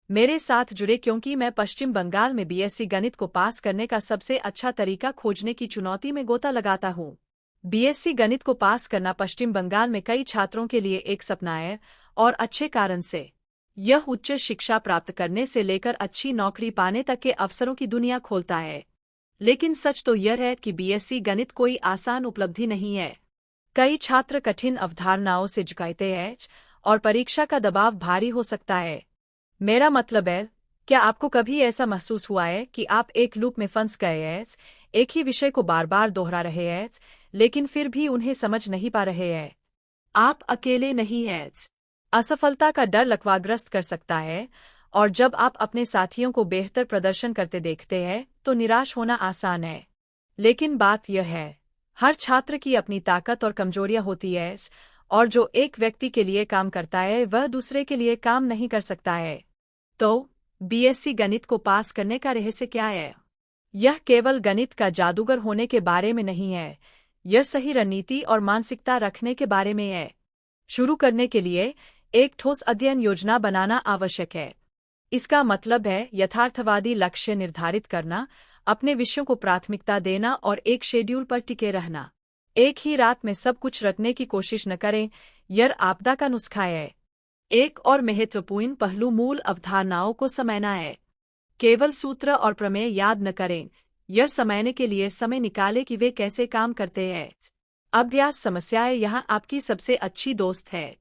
मेरे साथ जुड़े क्योंकि मैं पश्चिम बंगाल में बीएससी गणित को पास करने का सबसे अच्छा तरीका खोजने की चुनौती में गोता लगाता हूँ। बीएससी गणित को पास करना पश्चिम बंगाल में कई छात्रों के लिए एक सपना है, और अच्छे कारण से। यह उच्च शिक्षा प्राप्त करने से लेकर अच्छी नौकरी पाने तक के अवसरों की दुनिया खोलता है। लेकिन सच तो यह है कि बीएससी गणित कोई आसान उपलब्धि नहीं है। कई छात्र कठिन अवधारणाओं से जूझते हैं और परीक्षा का दबाव भारी हो सकता है। मेरा मतलब है, क्या आपको कभी ऐसा महसूस हुआ है कि आप एक लूप में फंस गए हैं, एक ही विषय को बार बार दोहरा रहे हैं, लेकिन फिर भी उन्हें समझ नहीं पा रहे हैं? आप अकेले नहीं हैं। असफलता का डर लकवाग्रस्त कर सकता है, और जब आप अपने साथियों को बेहतर प्रदर्शन करते देखते हैं तो निराश होना आसान है। लेकिन बात यह है, हर छात्र की अपनी ताकत और कमजोरियां होती है, और जो एक व्यक्ति के लिए काम करता है वह दूसरे के लिए काम नहीं कर सकता है। तो बीएससी गणित को पास करने का रहस्य क्या है? यह केवल गणित का जादूगर होने के बारे में नहीं है, यह सही रणनीति और मानसिकता रखने के बारे में है। शुरू करने के लिए एक ठोस अध्ययन योजना बनाना आवश्यक है। इसका मतलब है यथार्थवादी लक्ष्य निर्धारित करना, अपने विषयों को प्राथमिकता देना और एक शेड्यूल पर टिके रहना। एक ही रात में सब कुछ रटने की कोशिश न करें, यह आपदा का नुस्खा है। एक और महत्वपूर्ण पहलू मूल अवधारणाओं को समझना है। केवल सूत्र और प्रमेय याद न करें, यह समझने के लिए समय निकालें कि वे कैसे काम करते हैं। अभ्यास समस्याएं यहाँ आपकी सबसे अच्छी दोस्त है।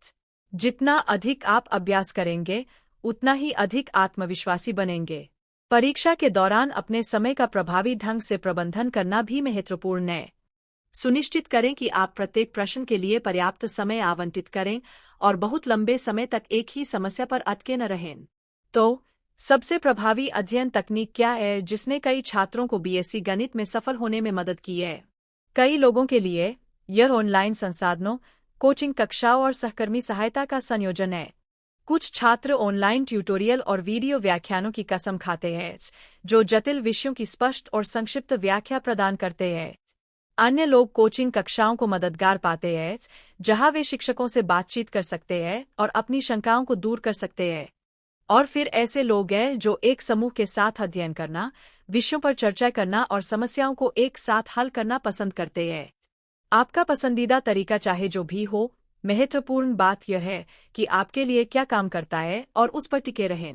जितना अधिक आप अभ्यास करेंगे, उतना ही अधिक आत्मविश्वासी बनेंगे। परीक्षा के दौरान अपने समय का प्रभावी ढंग से प्रबंधन करना भी महत्वपूर्ण है। सुनिश्चित करें कि आप प्रत्येक प्रश्न के लिए पर्याप्त समय आवंटित करें और बहुत लंबे समय तक एक ही समस्या पर अटके न रहें। तो सबसे प्रभावी अध्ययन तकनीक क्या है जिसने कई छात्रों को बीएससी गणित में सफल होने में मदद की है? कई लोगों के लिए यह ऑनलाइन संसाधनों, कोचिंग कक्षाओं और सहकर्मी सहायता का संयोजन है। कुछ छात्र ऑनलाइन ट्यूटोरियल और वीडियो व्याख्यानों की कसम खाते हैं, जो जटिल विषयों की स्पष्ट और संक्षिप्त व्याख्या प्रदान करते हैं। अन्य लोग कोचिंग कक्षाओं को मददगार पाते हैं, जहां वे शिक्षकों से बातचीत कर सकते हैं और अपनी शंकाओं को दूर कर सकते हैं। और फिर ऐसे लोग हैं जो एक समूह के साथ अध्ययन करना, विषयों पर चर्चा करना और समस्याओं को एक साथ हल करना पसंद करते हैं। आपका पसंदीदा तरीका चाहे जो भी हो, महत्वपूर्ण बात यह है कि आपके लिए क्या काम करता है और उस पर टिके रहें।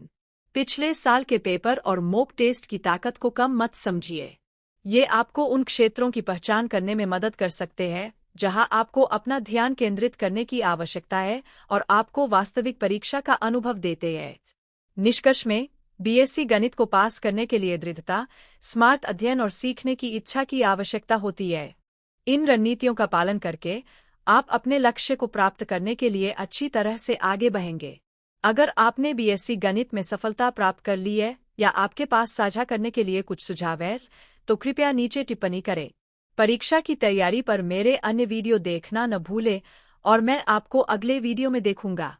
पिछले साल के पेपर और मॉक टेस्ट की ताकत को कम मत समझिए। ये आपको उन क्षेत्रों की पहचान करने में मदद कर सकते हैं जहां आपको अपना ध्यान केंद्रित करने की आवश्यकता है और आपको वास्तविक परीक्षा का अनुभव देते हैं। निष्कर्ष में, बीएससी गणित को पास करने के लिए दृढ़ता, स्मार्ट अध्ययन और सीखने की इच्छा की आवश्यकता होती है। इन रणनीतियों का पालन करके आप अपने लक्ष्य को प्राप्त करने के लिए अच्छी तरह से आगे बढ़ेंगे। अगर आपने बीएससी गणित में सफलता प्राप्त कर ली है या आपके पास साझा करने के लिए कुछ सुझाव है, तो कृपया नीचे टिप्पणी करें। परीक्षा की तैयारी पर मेरे अन्य वीडियो देखना न भूलें, और मैं आपको अगले वीडियो में देखूंगा।